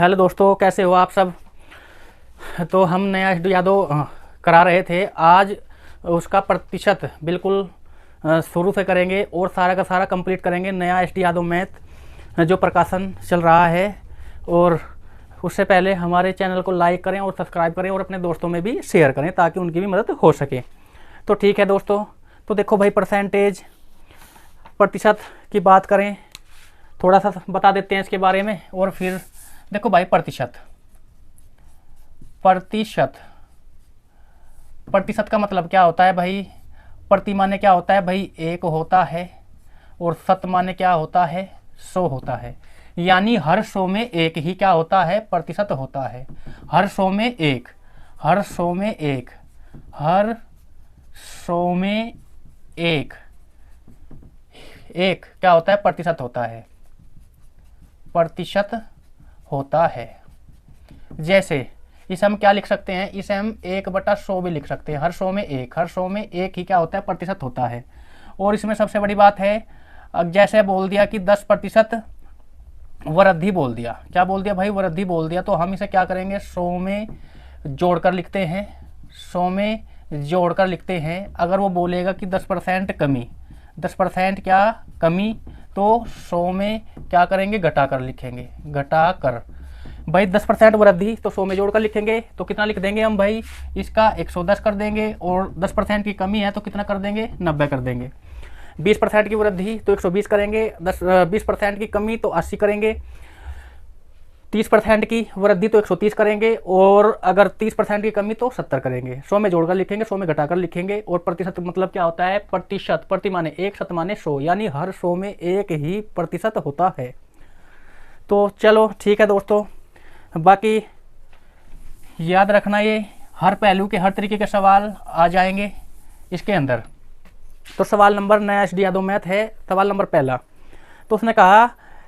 Hello दोस्तों, कैसे हो आप सब। तो हम नया एस डी यादव करा रहे थे आज। उसका प्रतिशत बिल्कुल शुरू से करेंगे और सारा का सारा कंप्लीट करेंगे। नया एस डी यादव मैथ जो प्रकाशन चल रहा है। और उससे पहले हमारे चैनल को लाइक करें और सब्सक्राइब करें और अपने दोस्तों में भी शेयर करें ताकि उनकी भी मदद हो सके। तो ठीक है दोस्तों, तो देखो भाई, परसेंटेज प्रतिशत की बात करें, थोड़ा सा बता देते हैं इसके बारे में। और फिर देखो भाई, प्रतिशत प्रतिशत प्रतिशत का मतलब क्या होता है भाई। प्रति माने क्या होता है भाई, एक होता है। और शत माने क्या होता है, 100 होता है। यानी हर 100 में एक ही क्या होता है, प्रतिशत होता है। हर 100 में एक, हर 100 में एक, हर 100 में एक एक क्या होता है, प्रतिशत होता है, प्रतिशत होता है। जैसे इसे हम क्या लिख सकते हैं, इसे हम 1/100 भी लिख सकते हैं। हर 100 में एक, हर 100 में एक ही क्या होता है, प्रतिशत होता है। और इसमें सबसे बड़ी बात है, अब जैसे बोल दिया कि 10% वृद्धि बोल दिया, क्या बोल दिया भाई, वृद्धि बोल दिया, तो हम इसे क्या करेंगे, 100 में जोड़कर लिखते हैं। 100 में जोड़कर लिखते हैं। अगर वो बोलेगा कि 10% कमी, 10% क्या कमी, तो 100 में क्या करेंगे, घटाकर लिखेंगे। घटाकर भाई 10% वृद्धि, तो 100 में जोड़कर लिखेंगे तो कितना लिख देंगे हम भाई, इसका 110 कर देंगे। और 10% की कमी है तो कितना कर देंगे, 90 कर देंगे। 20% की वृद्धि तो 120 करेंगे। 20% की कमी तो 80 करेंगे। 30% की वृद्धि तो 130 करेंगे। और अगर 30% की कमी तो 70 करेंगे। 100 में जोड़कर लिखेंगे, 100 में घटाकर लिखेंगे। और प्रतिशत मतलब क्या होता है, प्रतिशत, प्रति माने एक, शत माने 100, यानी हर 100 में एक ही प्रतिशत होता है। तो चलो ठीक है दोस्तों, बाकी याद रखना, ये हर पहलू के हर तरीके के सवाल आ जाएंगे इसके अंदर। तो सवाल नंबर, नया एस डी यादव मैथ है, सवाल नंबर पहला। तो उसने कहा,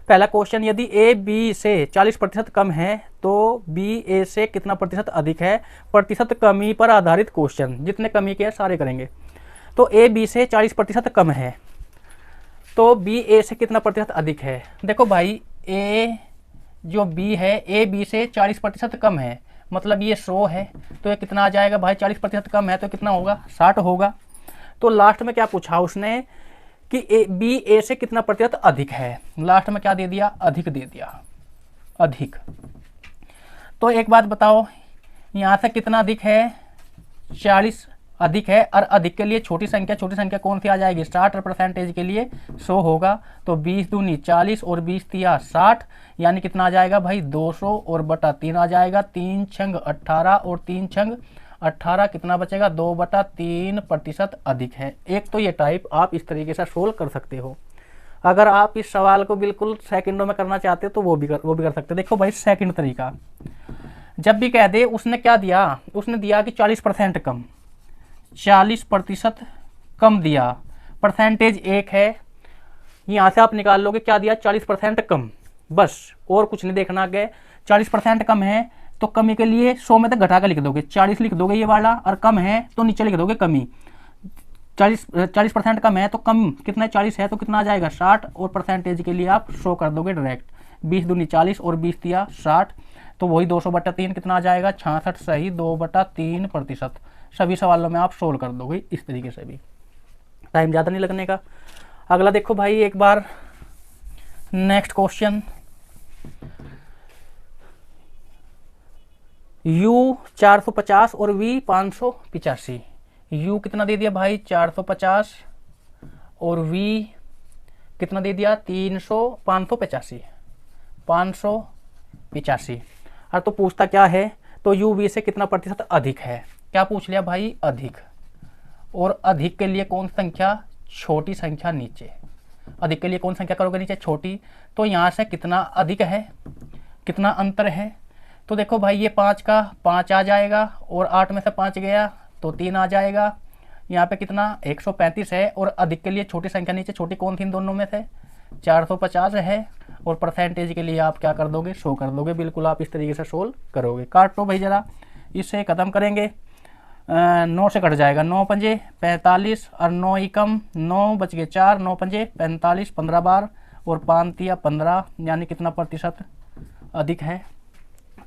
पहला क्वेश्चन, यदि ए बी से 40% कम है तो बी ए से कितना प्रतिशत अधिक है। प्रतिशत कमी पर आधारित क्वेश्चन, जितने कमी के सारे करेंगे। तो ए बी से 40% कम है तो बी ए से कितना प्रतिशत अधिक है। देखो भाई, ए जो बी है, ए बी से 40% कम है, मतलब ये 100 है, तो ये कितना आ जाएगा भाई, 40% कम है तो कितना होगा, 60 होगा। तो लास्ट में क्या पूछा उसने कि ए बी ए से कितना प्रतिशत अधिक है। लास्ट में क्या दे दिया, अधिक दे दिया, अधिक। तो एक बात बताओ, यहाँ से कितना अधिक है, 40 अधिक है। और अधिक के लिए छोटी संख्या कौन सी आ जाएगी, 60। और परसेंटेज के लिए 100 होगा। तो 20 दूनी 40 और 20 तिया 60, यानी कितना आ जाएगा भाई, 200 और बटा 3 आ जाएगा। 3 छंग 18 और 3 छंग 18, कितना बचेगा, 2/3 प्रतिशत अधिक है। एक तो ये टाइप आप इस तरीके से सोल्व कर सकते हो। अगर आप इस सवाल को बिल्कुल सेकंडों में करना चाहते हो तो वो भी कर सकते हो। देखो भाई, सेकंड तरीका, जब भी कह दे, उसने क्या दिया, उसने दिया कि 40% कम, 40% कम दिया, परसेंटेज 1 है, यहाँ से आप निकाल लोगे क्या दिया, 40% कम, बस और कुछ नहीं देखना आगे। 40% कम है तो कमी के लिए 100 में तक घटा कर लिख दोगे, 40 लिख दोगे ये वाला, और कम है तो नीचे लिख दोगे कमी। 40% कम है तो कम कितना, 40 है तो कितना आ जाएगा, 60। और परसेंटेज के लिए आप 100 कर दोगे डायरेक्ट। 20 दूनी 40 और 20 तिया 60, तो वही 200/3 कितना आ जाएगा, 66, सही, 2/3 प्रतिशत। सभी सवालों में आप सोल्व कर दोगे इस तरीके से भी, टाइम ज़्यादा नहीं लगने का। अगला देखो भाई, एक बार नेक्स्ट क्वेश्चन, U 450 और V 585। U कितना दे दिया भाई, 450, और V कितना दे दिया, 585। और तो पूछता क्या है, तो U V से कितना प्रतिशत अधिक है। क्या पूछ लिया भाई, अधिक। और अधिक के लिए कौन संख्या, छोटी संख्या नीचे। अधिक के लिए कौन संख्या करोगे नीचे, छोटी। तो यहाँ से कितना अधिक है, कितना अंतर है। तो देखो भाई, ये 5 का 5 आ जाएगा, और 8 में से 5 गया तो 3 आ जाएगा। यहाँ पे कितना, 135 है। और अधिक के लिए छोटी संख्या नीचे, छोटी कौन थी इन दोनों में से, 450 है। और परसेंटेज के लिए आप क्या कर दोगे, 100 कर दोगे। बिल्कुल आप इस तरीके से सोल्व करोगे। काट लो भाई ज़रा, इससे ख़त्म करेंगे। 9 से कट जाएगा, 9 पंजे 45 और 9 एकम 9 बच गए 4, 9 पंजे 45, 15 बार और 5 तिया 15, यानी कितना प्रतिशत अधिक है।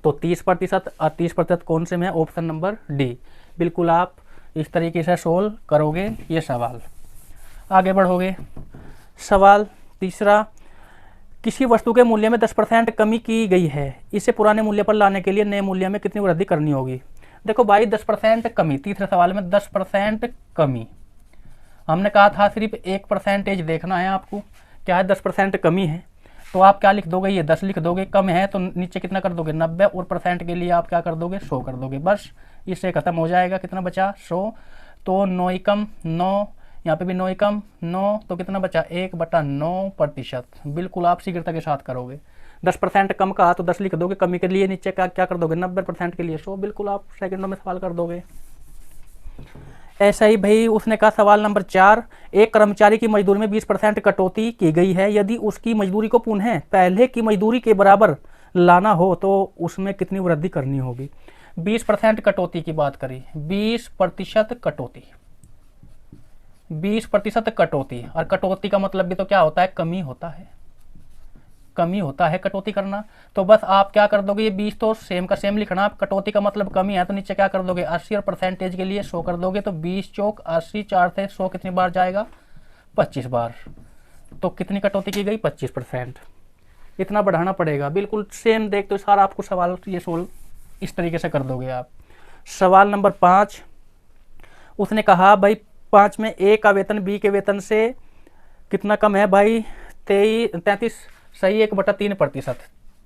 तो 30% और 30% कौन से में है? Option number D. बिल्कुल आप इस तरीके से सोल्व करोगे ये सवाल। आगे बढ़ोगे। सवाल तीसरा, किसी वस्तु के मूल्य में 10% कमी की गई है, इसे पुराने मूल्य पर लाने के लिए नए मूल्य में कितनी वृद्धि करनी होगी? देखो भाई 10% कमी, तीसरे सवाल में 10% कमी, हमने कहा था सिर्फ 1% देखना है आपको, क्या है 10% कमी है, तो आप क्या लिख दोगे? ये 10 लिख दोगे। कम है तो नीचे कितना कर दोगे? 90, और परसेंट के लिए आप क्या कर दोगे? 100 कर दोगे। बस इससे खत्म हो जाएगा। कितना बचा? 100। तो 9 एकम 9, यहाँ पे भी 9 एकम 9, तो कितना बचा? 1/9%। बिल्कुल आप शीघ्रता के साथ करोगे। 10% कम का तो 10 लिख दोगे, कमी के लिए नीचे क्या कर दोगे? 90% के लिए 100। बिल्कुल आप सेकंडों में सवाल कर दोगे। ऐसा ही भाई उसने कहा सवाल नंबर 4, एक कर्मचारी की मजदूरी में 20% कटौती की गई है, यदि उसकी मजदूरी को पुनः पहले की मजदूरी के बराबर लाना हो तो उसमें कितनी वृद्धि करनी होगी? 20% कटौती की बात करी, 20% कटौती, 20% कटौती, और कटौती का मतलब भी तो क्या होता है? कमी होता है, कमी होता है कटौती करना। तो बस आप क्या कर दोगे? ये 20 तो सेम का सेम लिखना। आप कटौती का मतलब कमी है तो नीचे क्या कर दोगे? 80, और परसेंटेज के लिए 100 कर दोगे। तो 20 चौक 80, 4 से 100 कितनी बार जाएगा? 25 बार। तो कितनी कटौती की गई? 25%। इतना बढ़ाना पड़ेगा। बिल्कुल सेम देख तो सारा आपको सवाल ये सोल्व इस तरीके से कर दोगे आप। सवाल नंबर 5, उसने कहा भाई 5 में ए का वेतन बी के वेतन से कितना कम है भाई? 33 सही 1/3%।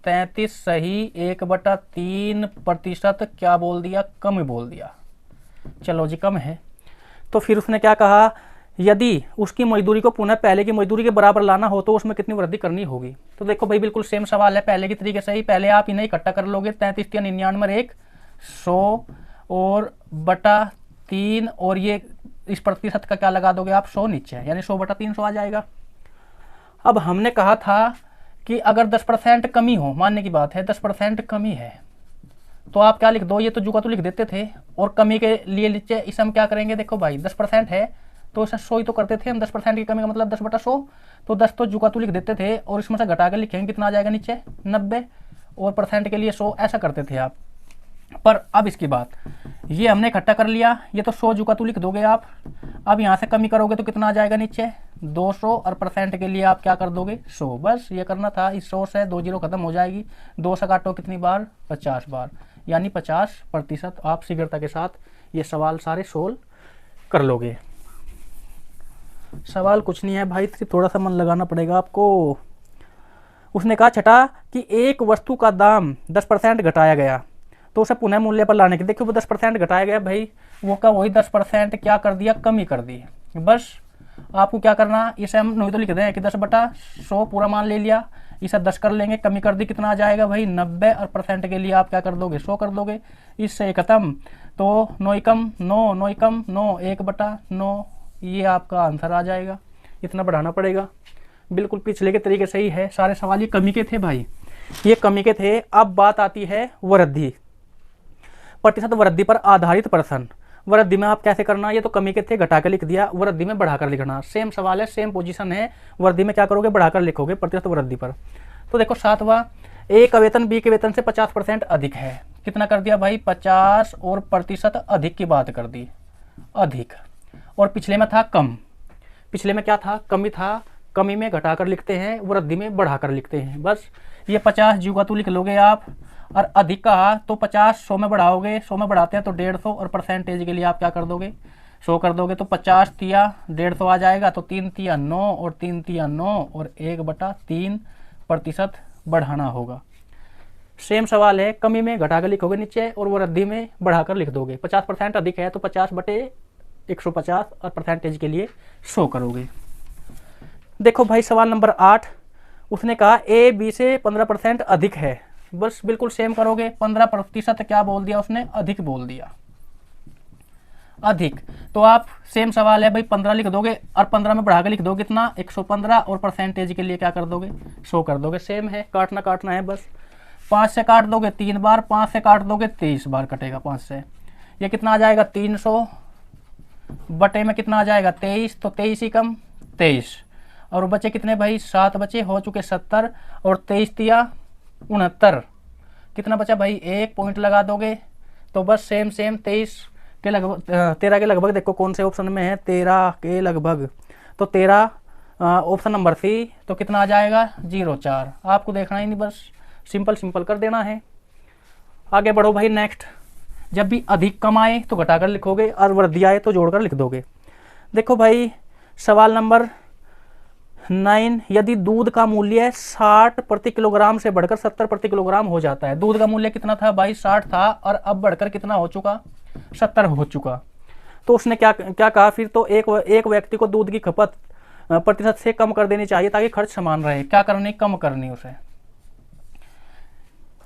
33 सही 1/3%। क्या बोल दिया? कम बोल दिया। चलो जी कम है। तो फिर उसने क्या कहा? यदि उसकी मजदूरी को पुनः पहले की मजदूरी के बराबर लाना हो तो उसमें कितनी वृद्धि करनी होगी? तो देखो भाई बिल्कुल सेम सवाल है पहले की तरीके से ही। पहले आप इन्हें इकट्ठा कर लोगे। 33 या 99 1 100 और बटा 3, और ये इस प्रतिशत का क्या लगा दोगे आप? 100 नीचे, यानी 100/300 आ जाएगा। अब हमने कहा था कि अगर 10% कमी हो, मानने की बात है 10% कमी है, तो आप क्या लिख दो? ये तो जुगा तो लिख देते थे, और कमी के लिए नीचे इसे हम क्या करेंगे? देखो भाई 10% है तो इसे 100 ही तो करते थे हम। 10% की कमी का मतलब 10/100, तो 10 तो जुगा तो लिख देते थे, और इसमें से घटा कर लिखेंगे कितना आ जाएगा नीचे? 90, और परसेंट के लिए 100, ऐसा करते थे आप। पर अब इसकी बात, ये हमने इकट्ठा कर लिया, ये तो 100 जुगा तो लिख दोगे आप। अब यहाँ से कमी करोगे तो कितना आ जाएगा नीचे? 200, और परसेंट के लिए आप क्या कर दोगे? 100। बस ये करना था। इस 100 से 2 जीरो खत्म हो जाएगी। 2 से काटो कितनी बार? 50 बार, यानी 50%। आप शीघ्रता के साथ ये सवाल सारे सोल्व कर लोगे। सवाल कुछ नहीं है भाई, सिर्फ थोड़ा सा मन लगाना पड़ेगा आपको। उसने कहा छठा कि एक वस्तु का दाम 10% घटाया गया तो उसे पुनः मूल्य पर लाने के, देखो वो 10% घटाया गया भाई, वो का वही 10% क्या कर दिया? कमी कर दी। बस आपको क्या करना? इसे हम नहीं तो लिख दें कि 10/100 पूरा मान ले लिया, इसे 10 कर लेंगे, कमी कर दी, कितना आ जाएगा भाई? 90, और परसेंट के लिए आप क्या कर दोगे? 100 कर दोगे। इससे खत्म। तो 9 एकम 9, 9 एकम 9, 1/9, ये आपका आंसर आ जाएगा। इतना बढ़ाना पड़ेगा। बिल्कुल पिछले के तरीके से ही है सारे सवाल। ये कमी के थे भाई, ये कमी के थे। अब बात आती है वृद्धि, प्रतिशत वृद्धि पर आधारित प्रश्न। वृद्धि में आप कैसे करना? ये तो कमी के थे, घटा कर लिख दिया। वृद्धि में बढ़ाकर लिखना। सेम सवाल है, सेम पोजीशन है। वृद्धि में क्या करोगे? बढ़ाकर लिखोगे प्रतिशत वृद्धि पर। तो देखो 7वां, ए का वेतन बी के वेतन से 50% अधिक है। कितना कर दिया भाई? 50, और प्रतिशत अधिक की बात कर दी, अधिक। और पिछले में था कम। पिछले में क्या था? कमी था। कमी में घटाकर लिखते हैं, वृद्धि में बढ़ाकर लिखते हैं। बस ये 50 जीवा तो लिख लोगे आप। और अधिक कहा तो 50 100 में बढ़ाओगे, 100 में बढ़ाते हैं तो 150, और परसेंटेज के लिए आप क्या कर दोगे? 100 कर दोगे। तो 50 तिया 150 आ जाएगा। तो 3 तिया 9, और 3 तिया 9, और 1/3% बढ़ाना होगा। सेम सवाल है, कमी में घटाकर लिखोगे नीचे, और वृद्धि में बढ़ाकर लिख दोगे। 50% अधिक है तो 50/150, और परसेंटेज के लिए 100 करोगे। देखो भाई सवाल नंबर 8, उसने कहा ए बी से 15% अधिक है। बस बिल्कुल सेम करोगे। 15% क्या बोल दिया उसने? अधिक बोल दिया, अधिक। तो आप सेम सवाल है भाई, 15 लिख दोगे, और 15 में बढ़ा के लिख दोगे कितना? 115, और परसेंटेज के लिए क्या कर दोगे? 100 कर दोगे। सेम है, काटना है बस। 5 से काट दोगे 3 बार, 5 से काट दोगे 23 बार कटेगा 5 से। ये कितना आ जाएगा? 300 बटे में कितना आ जाएगा? 23, तो 23 ही कम 23, और बचे कितने भाई? 7 बचे, हो चुके 70, और 23 तिया 69, कितना बचा भाई, 1 पॉइंट लगा दोगे तो बस सेम 23 के लगभग, 13 के लगभग। देखो कौन से ऑप्शन में है, 13 के लगभग, तो 13 ऑप्शन नंबर सी। तो कितना आ जाएगा 0,4। आपको देखना ही नहीं, बस सिंपल सिंपल कर देना है। आगे बढ़ो भाई नेक्स्ट। जब भी अधिक कम आए तो घटाकर लिखोगे और वृद्धि आए तो जोड़कर लिख दोगे। देखो भाई सवाल नंबर 9, यदि दूध का मूल्य 60 प्रति किलोग्राम से बढ़कर 70 प्रति किलोग्राम हो जाता है। दूध का मूल्य कितना था भाई, 60 था, और अब बढ़कर कितना हो चुका, 70 हो चुका। तो उसने क्या क्या कहा फिर, तो एक व्यक्ति को दूध की खपत प्रतिशत से कम कर देनी चाहिए ताकि खर्च समान रहे। क्या करनी, कम करनी उसे।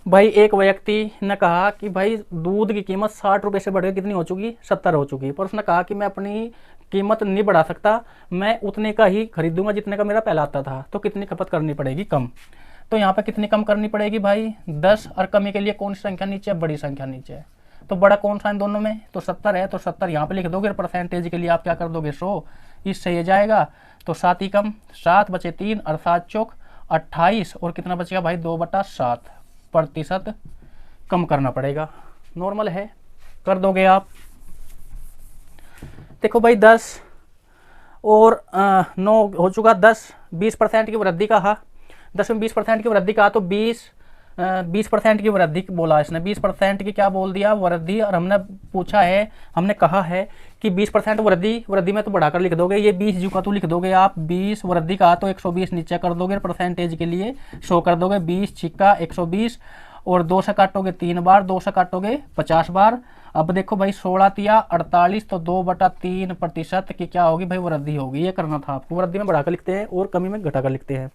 भाई एक व्यक्ति ने कहा कि भाई दूध की कीमत 60 रुपये से बढ़कर कितनी हो चुकी, 70 हो चुकी, पर उसने कहा कि मैं अपनी कीमत नहीं बढ़ा सकता, मैं उतने का ही खरीदूंगा जितने का मेरा पहला आता था। तो कितनी खपत करनी पड़ेगी, कम। तो यहाँ पे कितनी कम करनी पड़ेगी भाई, 10। और कमी के लिए कौन सी संख्या नीचे है, बड़ी संख्या नीचे है। तो बड़ा कौन सा इन दोनों में, तो 70 है, तो 70 यहाँ पे लिख दोगे। परसेंटेज के लिए आप क्या कर दोगे, 100, इससे ये जाएगा। तो 7 ही कम, 7 बचे 3 और 7 चौक 28, और कितना बचेगा भाई 2/7 प्रतिशत कम करना पड़ेगा। नॉर्मल है, कर दोगे आप। देखो भाई 10 और 9 हो चुका, 10 20% की वृद्धि कहा, 10 में 20% की वृद्धि कहा, तो 20% की वृद्धि बोला इसने, 20% की क्या बोल दिया, वृद्धि। और हमने पूछा है, हमने कहा है कि 20% वृद्धि में तो बढ़ाकर लिख दोगे, ये 20 जो का तो लिख दोगे आप, 20 वृद्धि कहा तो 120 नीचे कर दोगे, परसेंटेज के लिए 100 कर दोगे, 20 छिक्का 120, और 2 से काटोगे 3 बार, 2 से काटोगे 50 बार। अब देखो भाई 16 तिया 48, तो 2/3 प्रतिशत की क्या होगी भाई, वृद्धि होगी। ये करना था आपको, वृद्धि में बढ़ाकर लिखते हैं और कमी में घटाकर लिखते हैं।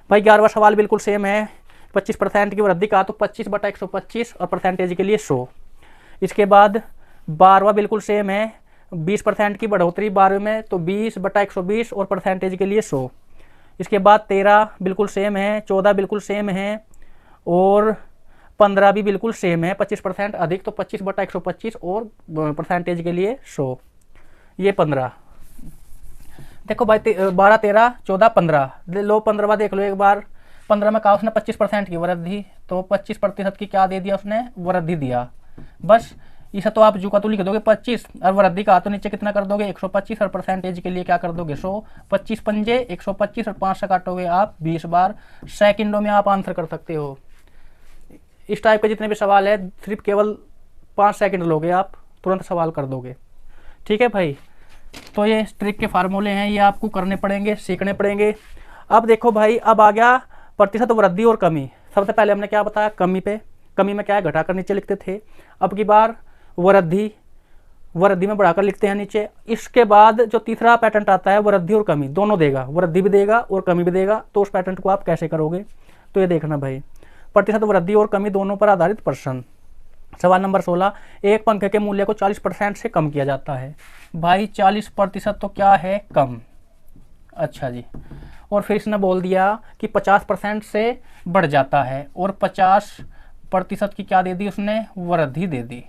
भाई 11वां सवाल बिल्कुल सेम है, 25% की वृद्धि का, तो 25/125, और परसेंटेज के लिए 100। इसके बाद 12वां बिल्कुल सेम है, 20% की बढ़ोतरी 12वें में, तो 20/120, और परसेंटेज के लिए 100। इसके बाद 13 बिल्कुल सेम है, 14 बिल्कुल सेम है, और 15 भी बिल्कुल सेम है, 25% अधिक, तो 25/125, और परसेंटेज के लिए 100। ये 15। देखो भाई 12 13 14 15 लो, 15वां देख लो एक बार। 15 में कहा उसने 25% की वृद्धि, तो 25% की क्या दे दिया उसने, वृद्धि दिया। बस इसे तो आप जुका तो लिख दोगे 25, और वृद्धि का तो नीचे कितना कर दोगे 125, और परसेंटेज के लिए क्या कर दोगे 100। 25 पंजे 125, और 5 से काटोगे आप 20 बार। सेकंडों में आप आंसर कर सकते हो। इस टाइप के जितने भी सवाल है सिर्फ केवल 5 सेकंड लोगे आप, तुरंत सवाल कर दोगे। ठीक है भाई, तो ये ट्रिक के फार्मूले हैं, ये आपको करने पड़ेंगे, सीखने पड़ेंगे। अब देखो भाई, अब आ गया प्रतिशत वृद्धि और कमी। सबसे पहले हमने क्या बताया, कमी पे, कमी में क्या है, घटाकर नीचे लिखते थे। अब की बार वृद्धि में बढ़ाकर लिखते हैं नीचे। इसके बाद जो तीसरा पैटर्न आता है, वृद्धि और कमी दोनों देगा, वृद्धि भी देगा और कमी भी देगा। तो उस पैटर्न को आप कैसे करोगे, तो ये देखना भाई, प्रतिशत वृद्धि और कमी दोनों पर आधारित प्रश्न। सवाल नंबर 16, एक पंखे के मूल्य को 40% से कम किया जाता है। भाई 40% तो क्या है, कम। अच्छा जी, और फिर इसने बोल दिया कि 50% से बढ़ जाता है, और 50% की क्या दे दी उसने, वृद्धि दे दी।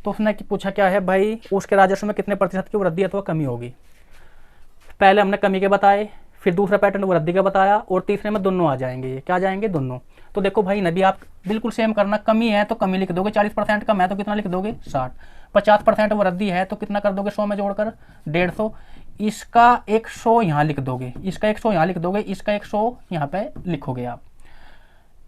तो उसने पूछा क्या है भाई, उसके राजस्व में कितने प्रतिशत की वृद्धि अथवा कमी होगी। पहले हमने कमी के बताए, फिर दूसरा पैटर्न वृद्धि का बताया, और तीसरे में दोनों आ जाएंगे। क्या जाएंगे, दोनों। तो देखो भाई नबी, आप बिल्कुल सेम करना, कमी है तो कमी लिख दोगे, 40% कम है तो कितना लिख दोगे 60, 50% वृद्धि है तो कितना कर दोगे 100 में जोड़कर 150, इसका 100 यहाँ लिख दोगे, इसका 100 यहाँ लिख दोगे, इसका 100 यहाँ पे लिखोगे आप।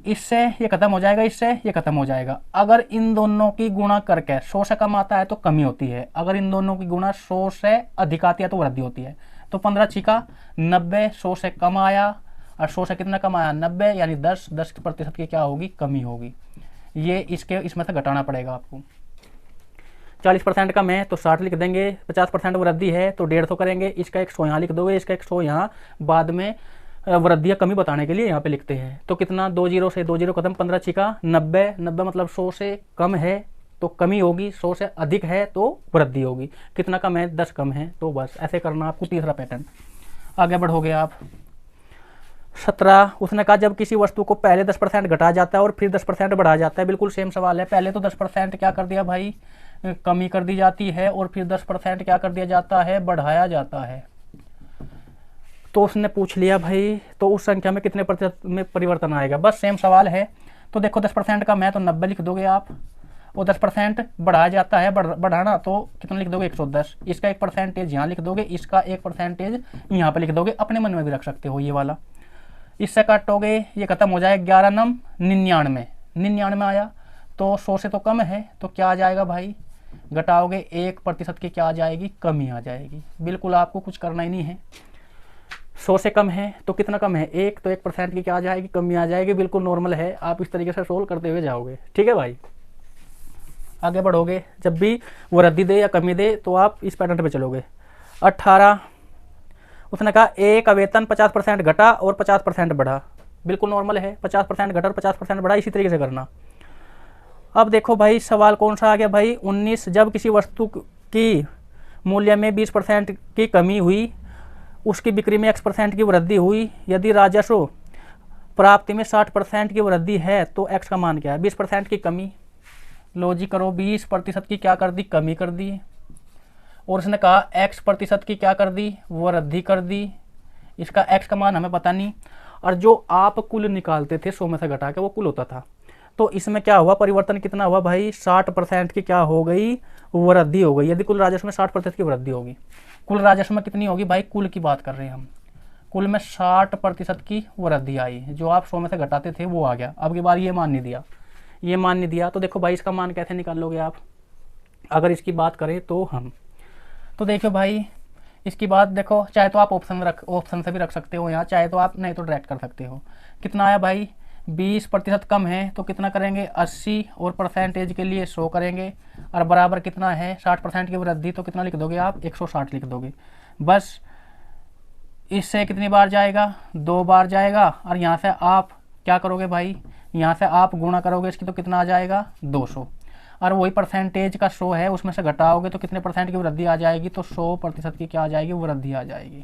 इससे ये खत्म हो जाएगा, इससे ये खत्म हो जाएगा। अगर इन दोनों की गुणा करके 100 से कम आता है तो कमी होती है, अगर इन दोनों की गुणा 100 से अधिक आती है तो वृद्धि होती है। तो 15 छिका 90, 100 से कम आया, और 100 से कितना कम आया 90, यानी 10% की क्या होगी, कमी होगी। ये इसमें से घटाना पड़ेगा आपको। 40% कम है तो 60 लिख देंगे, 50% वृद्धि है तो 150 करेंगे, इसका 100 यहाँ लिख दोगे, इसका 100 यहाँ बाद में वृद्धि या कमी बताने के लिए यहाँ पे लिखते हैं। तो कितना, 2 जीरो से 2 जीरो खत्म, 15 छिका 90, 90 मतलब 100 से कम है तो कमी होगी, 100 से अधिक है तो वृद्धि होगी। कितना कम है, 10 कम है। तो बस ऐसे करना आपको। तीसरा पैटर्न आगे बढ़ोगे आप। 17, उसने कहा जब किसी वस्तु को पहले 10% घटाया जाता है और फिर 10% बढ़ाया जाता है। बिल्कुल सेम सवाल है, पहले तो 10% क्या कर दिया भाई, कमी कर दी जाती है, और फिर 10% क्या कर दिया जाता है, बढ़ाया जाता है। तो उसने पूछ लिया भाई, तो उस संख्या में कितने प्रतिशत में परिवर्तन आएगा। बस सेम सवाल है, तो देखो 10% कम है तो 90 लिख दोगे आप, और 10% बढ़ाया जाता है, बढ़ाना तो कितना लिख दोगे 110। इसका 1% यहाँ लिख दोगे, इसका 1% यहाँ पे लिख दोगे, अपने मन में भी रख सकते हो ये वाला। इससे काटोगे ये खत्म हो जाए, 11 नम 99, 99 आया तो 100 से तो कम है, तो क्या आ जाएगा भाई, घटाओगे 1% की क्या आ जाएगी, कमी आ जाएगी। बिल्कुल आपको कुछ करना ही नहीं है। 100 से कम है तो कितना कम है 1, तो 1% की क्या आ जाएगी, कमी आ जाएगी। बिल्कुल नॉर्मल है, आप इस तरीके से सोल्व करते हुए जाओगे। ठीक है भाई, आगे बढ़ोगे, जब भी वो रद्दी दे या कमी दे तो आप इस पैटर्न पे चलोगे। 18, उसने कहा ए का वेतन 50% घटा और 50% बढ़ा। बिल्कुल नॉर्मल है, 50% घटा और 50% बढ़ा, इसी तरीके से करना। अब देखो भाई सवाल कौन सा आ गया भाई, 19, जब किसी वस्तु की मूल्य में 20% की कमी हुई, उसकी बिक्री में x% की वृद्धि हुई, यदि राजस्व प्राप्ति में 60% की वृद्धि है तो x का मान क्या है। 20% की कमी, लो जी करो, 20% की क्या कर दी, कमी कर दी, और उसने कहा x% की क्या कर दी, वृद्धि कर दी। इसका x का मान हमें पता नहीं, और जो आप कुल निकालते थे 100 में से घटा के वो कुल होता था। तो इसमें क्या हुआ, परिवर्तन कितना हुआ भाई, 60% की क्या हो गई, वृद्धि हो गई। यदि कुल राजस्व में 60% की वृद्धि होगी, कुल राजस्व में कितनी होगी भाई, कुल की बात कर रहे हैं हम, कुल में 60% की वृद्धि आई, जो आप 100 में से घटाते थे वो आ गया। अब की बार ये मान नहीं दिया, ये मान नहीं दिया, तो देखो भाई इसका मान कैसे निकाल लोगे आप, अगर इसकी बात करें तो हम, तो देखो भाई इसकी बात देखो, चाहे तो आप ऑप्शन से भी रख सकते हो यहाँ, चाहे तो आप नहीं तो डायरेक्ट कर सकते हो। कितना आया भाई, 20% कम है तो कितना करेंगे 80, और परसेंटेज के लिए 100 करेंगे, और बराबर कितना है 60% की वृद्धि, तो कितना लिख दोगे आप 160 लिख दोगे। बस इससे कितनी बार जाएगा, 2 बार जाएगा, और यहाँ से आप क्या करोगे भाई, यहाँ से आप गुणा करोगे इसकी, तो कितना आ जाएगा 200, और वही परसेंटेज का 100 है उसमें से घटाओगे तो कितने % की वृद्धि आ जाएगी, तो 100% की क्या आ जाएगी, वृद्धि आ जाएगी।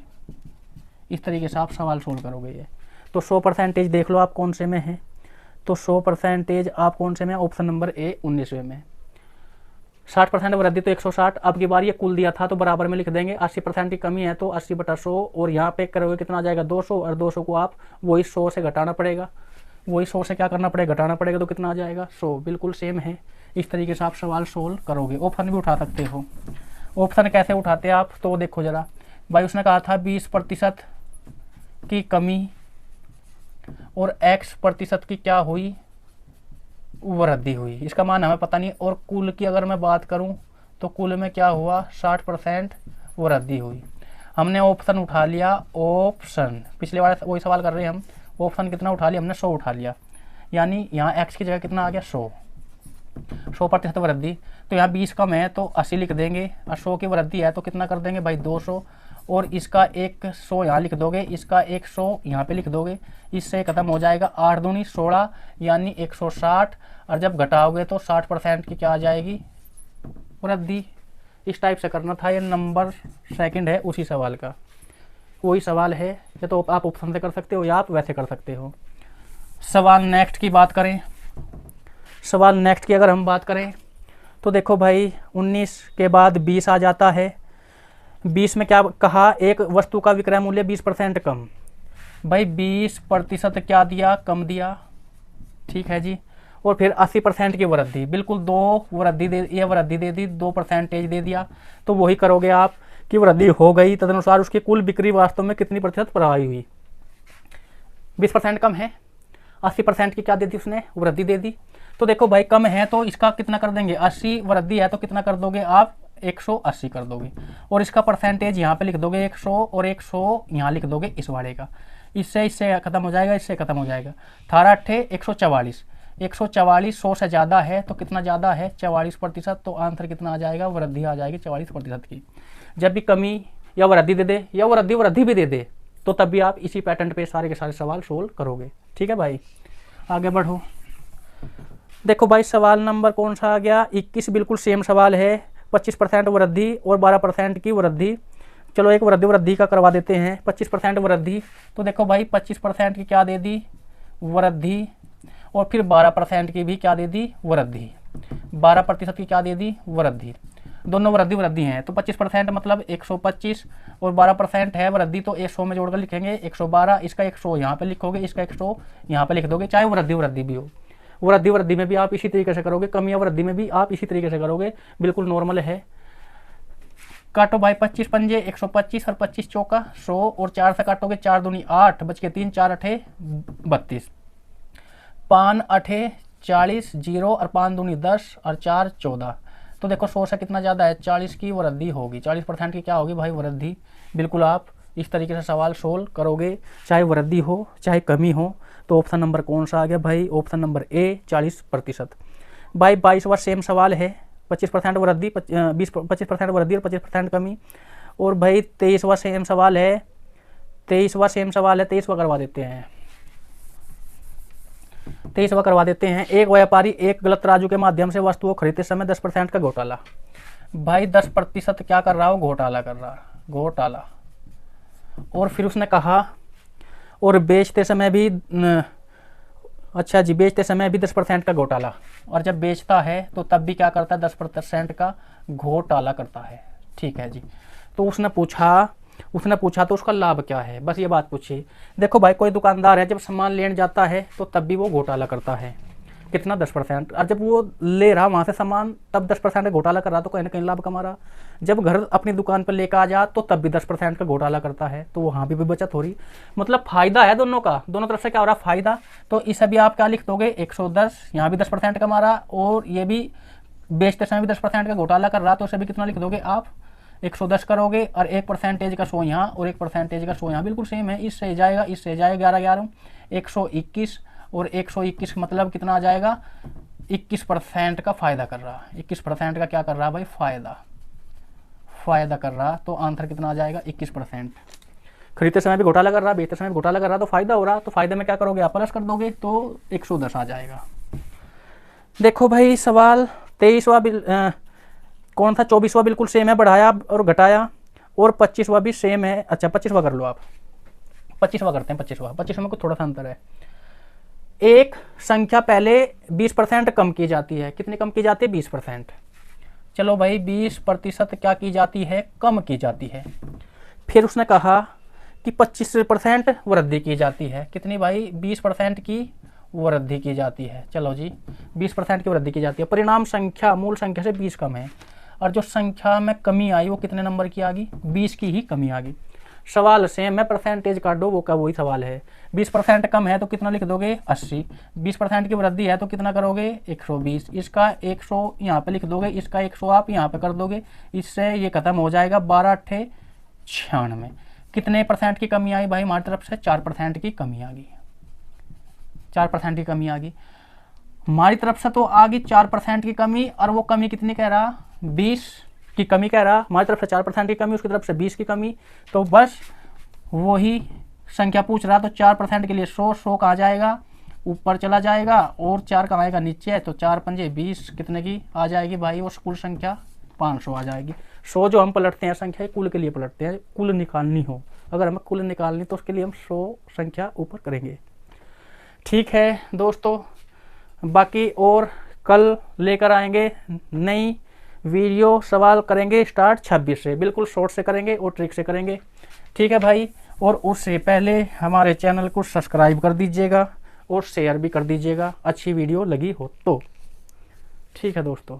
इस तरीके से आप सवाल सोल्व करोगे ये। तो 100% देख लो आप कौन से में है, तो 100% आप कौन से में, ऑप्शन नंबर ए 19वें में। 60% वृद्धि तो 160, अब की बार ये कुल दिया था तो बराबर में लिख देंगे। 80% की कमी है तो 80/100, और यहाँ पे करोगे कितना आ जाएगा 200, और 200 को आप वही 100 से घटाना पड़ेगा, वही 100 से क्या करना पड़ेगा, घटाना पड़ेगा, तो कितना आ जाएगा 100। बिल्कुल सेम है, इस तरीके से आप सवाल सोल्व करोगे। ऑप्शन भी उठा सकते हो। ऑप्शन कैसे उठाते हैं आप, तो देखो जरा भाई, उसने कहा था 20% की कमी और x% की क्या हुई, वृद्धि हुई। इसका मान हमें पता नहीं, और कुल की अगर मैं बात करूं तो कुल में क्या हुआ 60% वृद्धि हुई। हमने ऑप्शन उठा लिया, ऑप्शन पिछले वाले वही सवाल कर रहे हैं हम, ऑप्शन कितना उठा लिया हमने, 100 उठा लिया, यानी यहाँ x की जगह कितना आ गया 100% वृद्धि। तो यहाँ 20 कम है तो 80 लिख देंगे, और 100 की वृद्धि है तो कितना कर देंगे भाई 200, और इसका 100 यहाँ लिख दोगे, इसका 100 यहाँ पे लिख दोगे, इससे खत्म हो जाएगा। 8 दूनी 16 यानी 160, और जब घटाओगे तो 60% की क्या आ जाएगी, वृद्धि। इस टाइप से करना था। ये नंबर 2 है उसी सवाल का, वही सवाल है, या तो आप ऑप्शन से कर सकते हो या आप वैसे कर सकते हो। सवाल नेक्स्ट की बात करें, सवाल नेक्स्ट की अगर हम बात करें तो देखो भाई 19 के बाद 20 आ जाता है। 20 में क्या कहा, एक वस्तु का विक्रय मूल्य 20% कम, भाई 20% क्या दिया, कम दिया, ठीक है जी। और फिर 80% की वृद्धि, बिल्कुल 2 वृद्धि दे, ये वृद्धि दे दी, 2% दे दिया, तो वही करोगे आप कि वृद्धि हो गई, तदनुसार उसकी कुल बिक्री वास्तव में कितनी प्रतिशत प्रभावी हुई। 20% कम है, 80% की क्या दे दी उसने, वृद्धि दे दी। तो देखो भाई कम है तो इसका कितना कर देंगे 80, वृद्धि है तो कितना कर दोगे आप 180 कर दोगे, और इसका परसेंटेज यहाँ पे लिख दोगे 100, और 100 यहाँ लिख दोगे इस वाले का। इससे खत्म हो जाएगा, इससे खत्म हो जाएगा। 18 8 144, 144 100 से ज़्यादा है तो कितना ज़्यादा है 44%, तो आंसर कितना आ जाएगा, वृद्धि आ जाएगी 44% की। जब भी कमी या वृद्धि दे दे या वृद्धि भी दे दे तो तब भी आप इसी पैटर्न पे सारे के सारे सवाल सोल्व करोगे। ठीक है भाई, आगे बढ़ो। देखो भाई सवाल नंबर कौन सा आ गया, 21, बिल्कुल सेम सवाल है। 25% वृद्धि और 12% की वृद्धि। चलो एक वृद्धि का करवा देते हैं। 25% वृद्धि, तो देखो भाई 25% की क्या दे दी, वृद्धि, और फिर 12% की भी क्या दे दी, वृद्धि। 12% की क्या दे दी, वृद्धि। दोनों वृद्धि हैं, तो 25% मतलब 125, और 12% है वृद्धि, तो 100 में जोड़कर लिखेंगे 112। इसका 100 यहाँ पे लिखोगे, इसका 100 यहाँ पे लिख दोगे, चाहे वृद्धि भी हो। वृद्धि वृद्धि में भी आप इसी तरीके से करोगे, कमी या वृद्धि में भी आप इसी तरीके से करोगे, बिल्कुल नॉर्मल है। काटो भाई 25 पंजे 125 और 25 चौका 100 और 4 से काटोगे 4 दूनी 8 बच के 3 4 अठे 32, 5 अठे 40 जीरो और 5 दूनी 10 और 4 14। तो देखो 100 से कितना ज़्यादा है, 40 की वृद्धि होगी, 40% की क्या होगी भाई वृद्धि। बिल्कुल आप इस तरीके से सवाल सोल्व करोगे, चाहे वृद्धि हो चाहे कमी हो। तो ऑप्शन नंबर कौन सा आ गया भाई, ऑप्शन नंबर ए 40%। भाई 22वां सेम सवाल है, 25% वृद्धि 25% वृद्धि और 25% कमी। और भाई 23वां सेम सवाल है, 23वां करवा देते हैं, 23वां करवा देते हैं। एक व्यापारी एक गलत तराजू के माध्यम से वस्तुओं खरीदते समय 10% का घोटाला। भाई 10% क्या कर रहा हो, घोटाला कर रहा, घोटाला। और फिर उसने कहा और बेचते समय भी अच्छा जी, बेचते समय भी 10% का घोटाला, और जब बेचता है तो तब भी क्या करता है, 10% का घोटाला करता है। ठीक है जी। तो उसने पूछा तो उसका लाभ क्या है, बस ये बात पूछी। देखो भाई कोई दुकानदार है, जब सामान लेने जाता है तो तब भी वो घोटाला करता है, कितना 10%, और जब वो ले रहा वहाँ से सामान तब 10% का घोटाला कर रहा, तो कहीं ना कहीं लाभ कमा रहा। जब घर अपनी दुकान पर लेकर आ जा तो तब भी 10% का घोटाला करता है, तो वहाँ भी बचत हो रही, मतलब फायदा है दोनों का, दोनों तरफ से क्या हो रहा, फायदा। तो इसे भी आप क्या लिख दोगे 110, यहाँ भी 10% कमा रहा और ये भी बेचते समय भी 10% का घोटाला कर रहा, तो इसे भी कितना लिख दोगे आप 110 करोगे, और 1% का 100 यहाँ और 1% का 100 यहाँ, बिल्कुल सेम है। इससे जाएगा 11 11 121 और 121 मतलब कितना आ जाएगा, 21% का फायदा कर रहा, 21% का क्या कर रहा भाई, फायदा कर रहा। तो आंसर कितना आ जाएगा 21%। खरीदते समय भी घोटाला कर रहा, बेचते समय भी घोटाला कर रहा, तो फायदा हो रहा, तो फायदे में क्या करोगे आप प्लस कर दोगे, तो 110 आ जाएगा। देखो भाई सवाल 23वां कौन था, 24वां बिल्कुल सेम है, बढ़ाया और घटाया, और 25वां भी सेम है। अच्छा 25वां कर लो आप, 25वां करते हैं। 25वां में कुछ थोड़ा सा अंतर है। एक संख्या पहले 20% कम की जाती है, कितनी कम की जाती है, 20%। चलो भाई 20% क्या की जाती है, कम की जाती है। फिर उसने कहा कि 25% वृद्धि की जाती है, कितनी भाई, 20% की वृद्धि की जाती है। चलो जी 20% की वृद्धि की जाती है। परिणाम संख्या मूल संख्या से 20 कम है, और जो संख्या में कमी आई वो कितने नंबर की आ गई, 20 की ही कमी आ गई। सवाल सेम है, परसेंटेज काट दो, वो का वही सवाल है। 20% कम है तो कितना लिख दोगे 80, 20% की वृद्धि है तो कितना करोगे 120, इसका 100 यहाँ पे लिख दोगे, इसका 100 आप यहाँ पे कर दोगे, इससे ये खत्म हो जाएगा। 12 अट्ठे 96, कितने % की कमी आई भाई हमारी तरफ से, 4% की कमी आ गई, 4% की कमी आ गई हमारी तरफ से। तो आ गई 4% की कमी, और वो कमी कितनी कह रहा, 20 की कमी कह रहा, हमारी तरफ से 4% की कमी, उसकी तरफ से 20 की कमी। तो बस वही संख्या पूछ रहा, तो 4% के लिए 100 कहाँ जाएगा, ऊपर चला जाएगा, और 4 कहाँ आएगा, नीचे है। तो 4 पंजे 20 कितने की आ जाएगी भाई, वो कुल संख्या 500 आ जाएगी। 100 जो हम पलटते हैं संख्या कुल के लिए पलटते हैं, कुल निकालनी हो, अगर हमें कुल निकालनी तो उसके लिए हम 100 संख्या ऊपर करेंगे। ठीक है दोस्तों, बाकी और कल लेकर आएंगे नई वीडियो, सवाल करेंगे स्टार्ट 26 से, बिल्कुल शॉर्ट से करेंगे और ट्रिक से करेंगे। ठीक है भाई, और उससे पहले हमारे चैनल को सब्सक्राइब कर दीजिएगा और शेयर भी कर दीजिएगा, अच्छी वीडियो लगी हो तो। ठीक है दोस्तों।